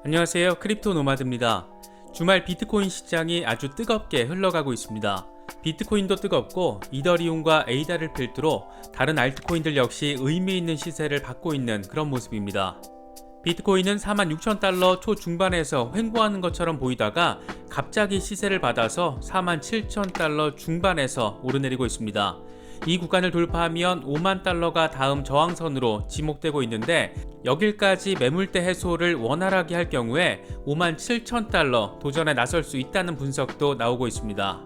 안녕하세요, 크립토 노마드입니다. 주말 비트코인 시장이 아주 뜨겁게 흘러가고 있습니다. 비트코인도 뜨겁고 이더리움과 에이다를 필두로 다른 알트코인들 역시 의미 있는 시세를 받고 있는 그런 모습입니다. 비트코인은 46,000달러 초중반에서 횡보하는 것처럼 보이다가 갑자기 시세를 받아서 47,000달러 중반에서 오르내리고 있습니다. 이 구간을 돌파하면 5만 달러가 다음 저항선으로 지목되고 있는데, 여길까지 매물대 해소를 원활하게 할 경우에 57,000달러 도전에 나설 수 있다는 분석도 나오고 있습니다.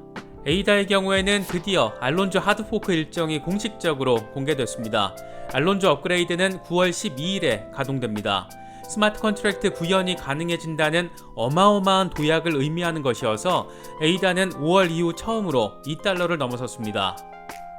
에이다의 경우에는 드디어 알론조 하드포크 일정이 공식적으로 공개됐습니다. 알론조 업그레이드는 9월 12일에 가동됩니다. 스마트 컨트랙트 구현이 가능해진다는 어마어마한 도약을 의미하는 것이어서 에이다는 5월 이후 처음으로 2달러를 넘어섰습니다.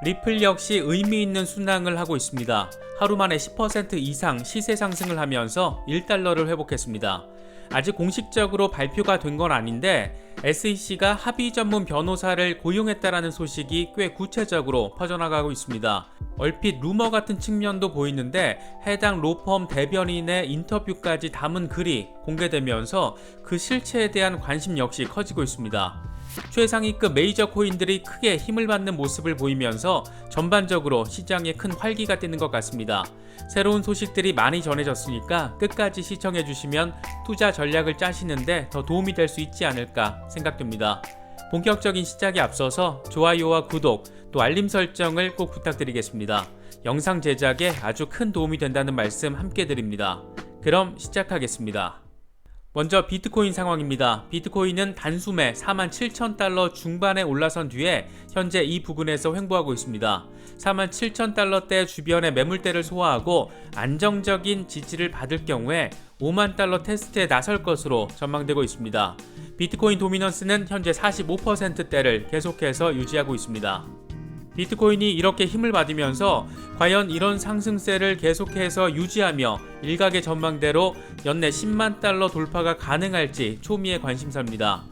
리플 역시 의미 있는 순항을 하고 있습니다. 하루 만에 10% 이상 시세 상승을 하면서 1달러를 회복했습니다. 아직 공식적으로 발표가 된 건 아닌데 SEC가 합의 전문 변호사를 고용했다라는 소식이 꽤 구체적으로 퍼져나가고 있습니다. 얼핏 루머 같은 측면도 보이는데, 해당 로펌 대변인의 인터뷰까지 담은 글이 공개되면서 그 실체에 대한 관심 역시 커지고 있습니다. 최상위급 메이저 코인들이 크게 힘을 받는 모습을 보이면서 전반적으로 시장에 큰 활기가 뜨는 것 같습니다. 새로운 소식들이 많이 전해졌으니까 끝까지 시청해주시면 투자 전략을 짜시는데 더 도움이 될 수 있지 않을까 생각됩니다. 본격적인 시작에 앞서서 좋아요와 구독, 또 알림 설정을 꼭 부탁드리겠습니다. 영상 제작에 아주 큰 도움이 된다는 말씀 함께 드립니다. 그럼 시작하겠습니다. 먼저 비트코인 상황입니다. 비트코인은 단숨에 47,000달러 중반에 올라선 뒤에 현재 이 부근에서 횡보하고 있습니다. 47,000달러대 주변의 매물대를 소화하고 안정적인 지지를 받을 경우에 5만 달러 테스트에 나설 것으로 전망되고 있습니다. 비트코인 도미넌스는 현재 45%대를 계속해서 유지하고 있습니다. 비트코인이 이렇게 힘을 받으면서 과연 이런 상승세를 계속해서 유지하며 일각의 전망대로 연내 10만 달러 돌파가 가능할지 초미의 관심사입니다.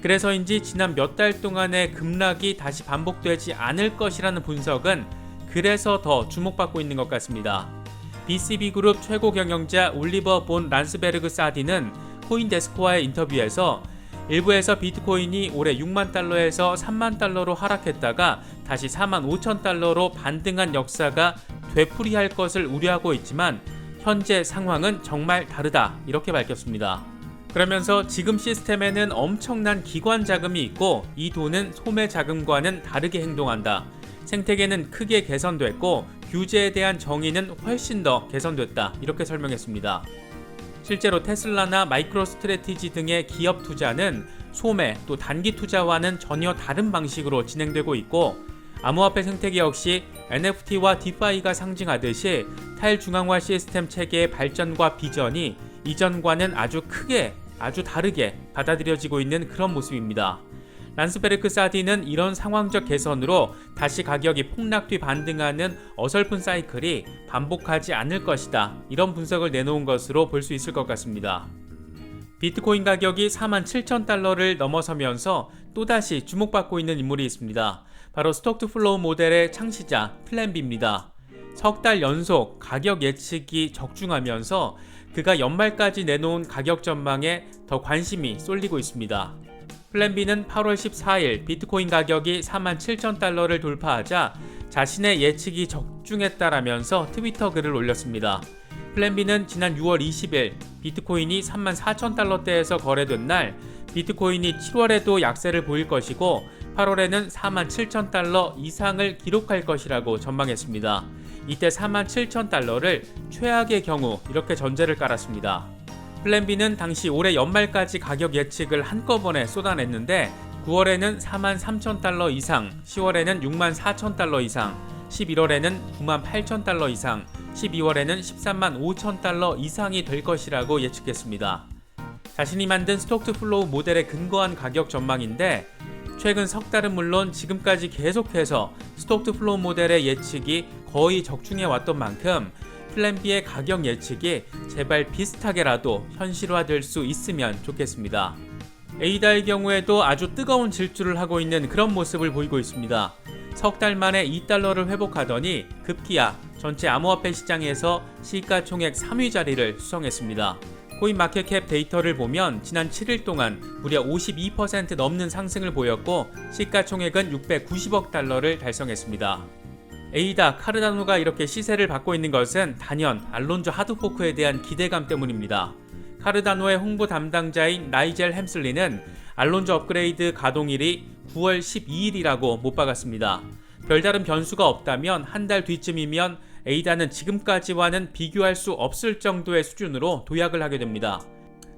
그래서인지 지난 몇 달 동안의 급락이 다시 반복되지 않을 것이라는 분석은 그래서 더 주목받고 있는 것 같습니다. BCB그룹 최고 경영자 올리버 본 란스베르그 사디는 코인데스크와의 인터뷰에서 일부에서 비트코인이 올해 6만 달러에서 3만 달러로 하락했다가 다시 4만 5천 달러로 반등한 역사가 되풀이할 것을 우려하고 있지만 현재 상황은 정말 다르다, 이렇게 밝혔습니다. 그러면서 지금 시스템에는 엄청난 기관 자금이 있고 이 돈은 소매 자금과는 다르게 행동한다. 생태계는 크게 개선됐고 규제에 대한 정의는 훨씬 더 개선됐다, 이렇게 설명했습니다. 실제로 테슬라나 마이크로스트래티지 등의 기업 투자는 소매 또 단기 투자와는 전혀 다른 방식으로 진행되고 있고, 암호화폐 생태계 역시 NFT와 디파이가 상징하듯이 탈중앙화 시스템 체계의 발전과 비전이 이전과는 아주 다르게 받아들여지고 있는 그런 모습입니다. 란스베르크 사디는 이런 상황적 개선으로 다시 가격이 폭락 뒤 반등하는 어설픈 사이클이 반복하지 않을 것이다, 이런 분석을 내놓은 것으로 볼 수 있을 것 같습니다. 비트코인 가격이 47,000달러를 넘어서면서 또다시 주목받고 있는 인물이 있습니다. 바로 스톡 투 플로우 모델의 창시자 플랜비입니다. 석 달 연속 가격 예측이 적중하면서 그가 연말까지 내놓은 가격 전망에 더 관심이 쏠리고 있습니다. 플랜비는 8월 14일 비트코인 가격이 47,000달러를 돌파하자 자신의 예측이 적중했다라면서 트위터 글을 올렸습니다. 플랜비는 지난 6월 20일 비트코인이 34,000달러대에서 거래된 날 비트코인이 7월에도 약세를 보일 것이고 8월에는 47,000달러 이상을 기록할 것이라고 전망했습니다. 이때 47,000달러를 최악의 경우 이렇게 전제를 깔았습니다. 플랜비는 당시 올해 연말까지 가격 예측을 한꺼번에 쏟아냈는데 9월에는 43,000달러 이상, 10월에는 64,000달러 이상, 11월에는 98,000달러 이상, 12월에는 13만 5,000달러 이상이 될 것이라고 예측했습니다. 자신이 만든 스톡 투 플로우 모델에 근거한 가격 전망인데, 최근 석 달은 물론 지금까지 계속해서 스톡 투 플로우 모델의 예측이 거의 적중해 왔던 만큼 플랜B의 가격 예측이 제발 비슷하게라도 현실화될 수 있으면 좋겠습니다. 에이다의 경우에도 아주 뜨거운 질주를 하고 있는 그런 모습을 보이고 있습니다. 석 달 만에 2달러를 회복하더니 급기야 전체 암호화폐 시장에서 시가총액 3위 자리를 수성했습니다. 코인마켓캡 데이터를 보면 지난 7일 동안 무려 52% 넘는 상승을 보였고 시가총액은 690억 달러를 달성했습니다. 에이다, 카르다노가 이렇게 시세를 받고 있는 것은 단연 알론조 하드포크에 대한 기대감 때문입니다. 카르다노의 홍보 담당자인 나이젤 햄슬리는 알론조 업그레이드 가동일이 9월 12일이라고 못 박았습니다. 별다른 변수가 없다면 한 달 뒤쯤이면 에이다는 지금까지와는 비교할 수 없을 정도의 수준으로 도약을 하게 됩니다.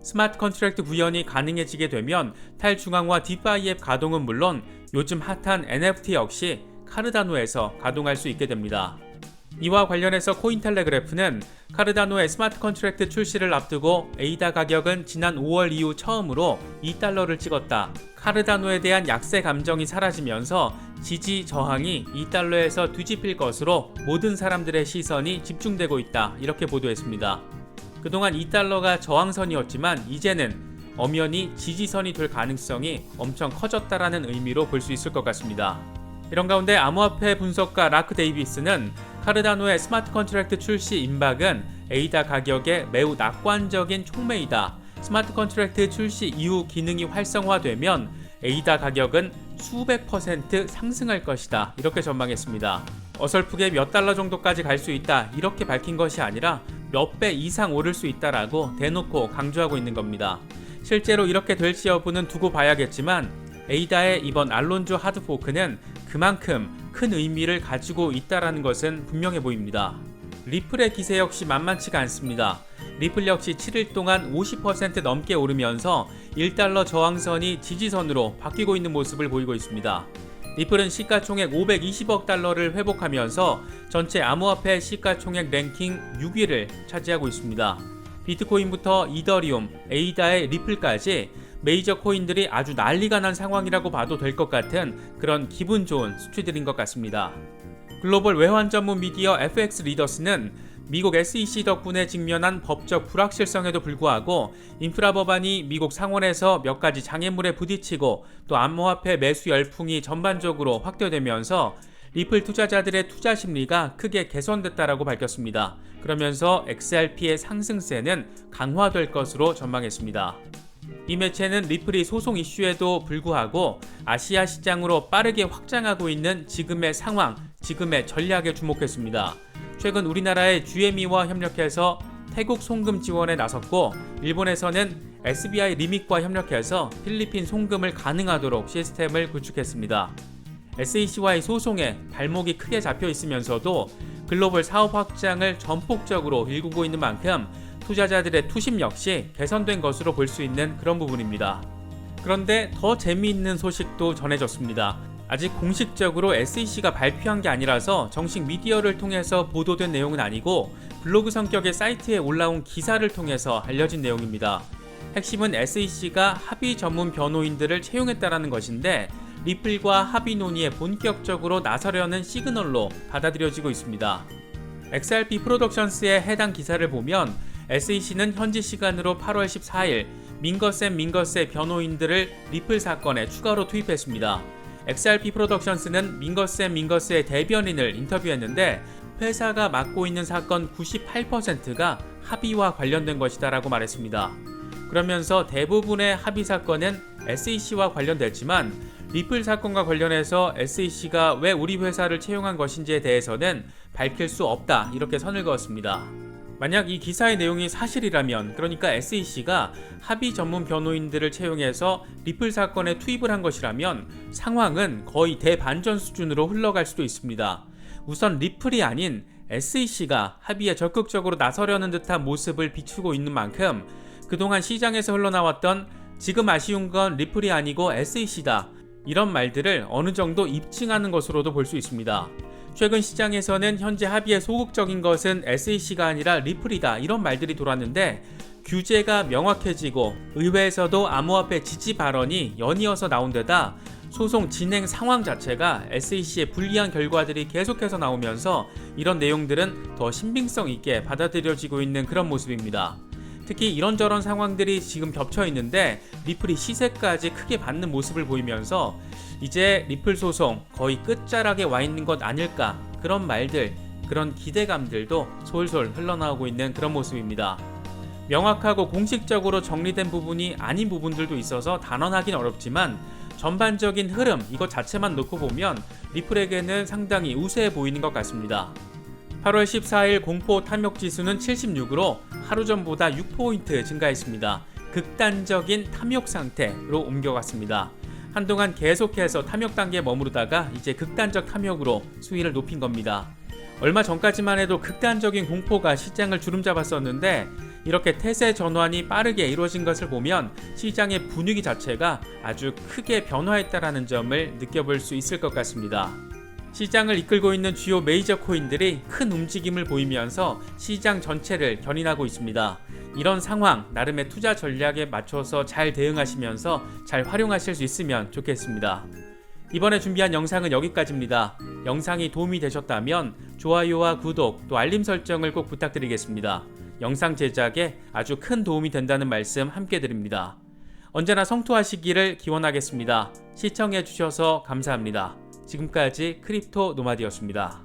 스마트 컨트랙트 구현이 가능해지게 되면 탈중앙화 디파이 앱 가동은 물론 요즘 핫한 NFT 역시 카르다노에서 가동할 수 있게 됩니다. 이와 관련해서 코인텔레그래프는 카르다노의 스마트 컨트랙트 출시를 앞두고 에이다 가격은 지난 5월 이후 처음으로 2달러를 찍었다. 카르다노에 대한 약세 감정이 사라지면서 지지 저항이 2달러에서 뒤집힐 것으로 모든 사람들의 시선이 집중되고 있다. 이렇게 보도했습니다. 그동안 2달러가 저항선이었지만 이제는 엄연히 지지선이 될 가능성이 엄청 커졌다라는 의미로 볼 수 있을 것 같습니다. 이런 가운데 암호화폐 분석가 라크 데이비스는 카르다노의 스마트 컨트랙트 출시 임박은 에이다 가격의 매우 낙관적인 촉매이다. 스마트 컨트랙트 출시 이후 기능이 활성화되면 에이다 가격은 수백 % 상승할 것이다. 이렇게 전망했습니다. 어설프게 몇 달러 정도까지 갈 수 있다. 이렇게 밝힌 것이 아니라 몇 배 이상 오를 수 있다라고 대놓고 강조하고 있는 겁니다. 실제로 이렇게 될지 여부는 두고 봐야겠지만 에이다의 이번 알론조 하드포크는 그만큼 큰 의미를 가지고 있다는 것은 분명해 보입니다. 리플의 기세 역시 만만치가 않습니다. 리플 역시 7일 동안 50% 넘게 오르면서 1달러 저항선이 지지선으로 바뀌고 있는 모습을 보이고 있습니다. 리플은 시가총액 520억 달러를 회복하면서 전체 암호화폐 시가총액 랭킹 6위를 차지하고 있습니다. 비트코인부터 이더리움, 에이다의 리플까지 메이저 코인들이 아주 난리가 난 상황이라고 봐도 될 것 같은 그런 기분 좋은 수치들인 것 같습니다. 글로벌 외환 전문 미디어 FX 리더스는 미국 SEC 덕분에 직면한 법적 불확실성에도 불구하고 인프라 법안이 미국 상원에서 몇 가지 장애물에 부딪히고 또 암호화폐 매수 열풍이 전반적으로 확대되면서 리플 투자자들의 투자 심리가 크게 개선됐다라고 밝혔습니다. 그러면서 XRP의 상승세는 강화될 것으로 전망했습니다. 이 매체는 리플이 소송 이슈에도 불구하고 아시아 시장으로 빠르게 확장하고 있는 지금의 상황, 지금의 전략에 주목했습니다. 최근 우리나라의 GME와 협력해서 태국 송금 지원에 나섰고 일본에서는 SBI 리밋과 협력해서 필리핀 송금을 가능하도록 시스템을 구축했습니다. SEC와의 소송에 발목이 크게 잡혀 있으면서도 글로벌 사업 확장을 전폭적으로 일구고 있는 만큼 투자자들의 투심 역시 개선된 것으로 볼 수 있는 그런 부분입니다. 그런데 더 재미있는 소식도 전해졌습니다. 아직 공식적으로 SEC가 발표한 게 아니라서 정식 미디어를 통해서 보도된 내용은 아니고 블로그 성격의 사이트에 올라온 기사를 통해서 알려진 내용입니다. 핵심은 SEC가 합의 전문 변호인들을 채용했다라는 것인데 리플과 합의 논의에 본격적으로 나서려는 시그널로 받아들여지고 있습니다. XRP 프로덕션스의 해당 기사를 보면 SEC는 현지 시간으로 8월 14일 민거세 변호인들을 리플 사건에 추가로 투입했습니다. XRP 프로덕션스는 민거세의 대변인을 인터뷰했는데 회사가 맡고 있는 사건 98%가 합의와 관련된 것이다라고 말했습니다. 그러면서 대부분의 합의 사건은 SEC와 관련됐지만 리플 사건과 관련해서 SEC가 왜 우리 회사를 채용한 것인지에 대해서는 밝힐 수 없다 이렇게 선을 그었습니다. 만약 이 기사의 내용이 사실이라면 그러니까 SEC가 합의 전문 변호인들을 채용해서 리플 사건에 투입을 한 것이라면 상황은 거의 대반전 수준으로 흘러갈 수도 있습니다. 우선 리플이 아닌 SEC가 합의에 적극적으로 나서려는 듯한 모습을 비추고 있는 만큼 그동안 시장에서 흘러나왔던 지금 아쉬운 건 리플이 아니고 SEC다 이런 말들을 어느 정도 입증하는 것으로도 볼 수 있습니다. 최근 시장에서는 현재 합의에 소극적인 것은 SEC가 아니라 리플이다 이런 말들이 돌았는데 규제가 명확해지고 의회에서도 암호화폐 지지 발언이 연이어서 나온 데다 소송 진행 상황 자체가 SEC의 불리한 결과들이 계속해서 나오면서 이런 내용들은 더 신빙성 있게 받아들여지고 있는 그런 모습입니다. 특히 이런저런 상황들이 지금 겹쳐 있는데 리플이 시세까지 크게 받는 모습을 보이면서 이제 리플 소송 거의 끝자락에 와 있는 것 아닐까, 그런 말들, 그런 기대감들도 솔솔 흘러나오고 있는 그런 모습입니다. 명확하고 공식적으로 정리된 부분이 아닌 부분들도 있어서 단언하긴 어렵지만 전반적인 흐름 이것 자체만 놓고 보면 리플에게는 상당히 우세해 보이는 것 같습니다. 8월 14일 공포 탐욕 지수는 76으로 하루 전보다 6포인트 증가했습니다. 극단적인 탐욕 상태로 옮겨갔습니다. 한동안 계속해서 탐욕 단계에 머무르다가 이제 극단적 탐욕으로 수위를 높인 겁니다. 얼마 전까지만 해도 극단적인 공포가 시장을 주름잡았었는데 이렇게 태세 전환이 빠르게 이루어진 것을 보면 시장의 분위기 자체가 아주 크게 변화했다라는 점을 느껴볼 수 있을 것 같습니다. 시장을 이끌고 있는 주요 메이저 코인들이 큰 움직임을 보이면서 시장 전체를 견인하고 있습니다. 이런 상황 나름의 투자 전략에 맞춰서 잘 대응하시면서 잘 활용하실 수 있으면 좋겠습니다. 이번에 준비한 영상은 여기까지입니다. 영상이 도움이 되셨다면 좋아요와 구독 또 알림 설정을 꼭 부탁드리겠습니다. 영상 제작에 아주 큰 도움이 된다는 말씀 함께 드립니다. 언제나 성투하시기를 기원하겠습니다. 시청해주셔서 감사합니다. 지금까지 크립토 노마드였습니다.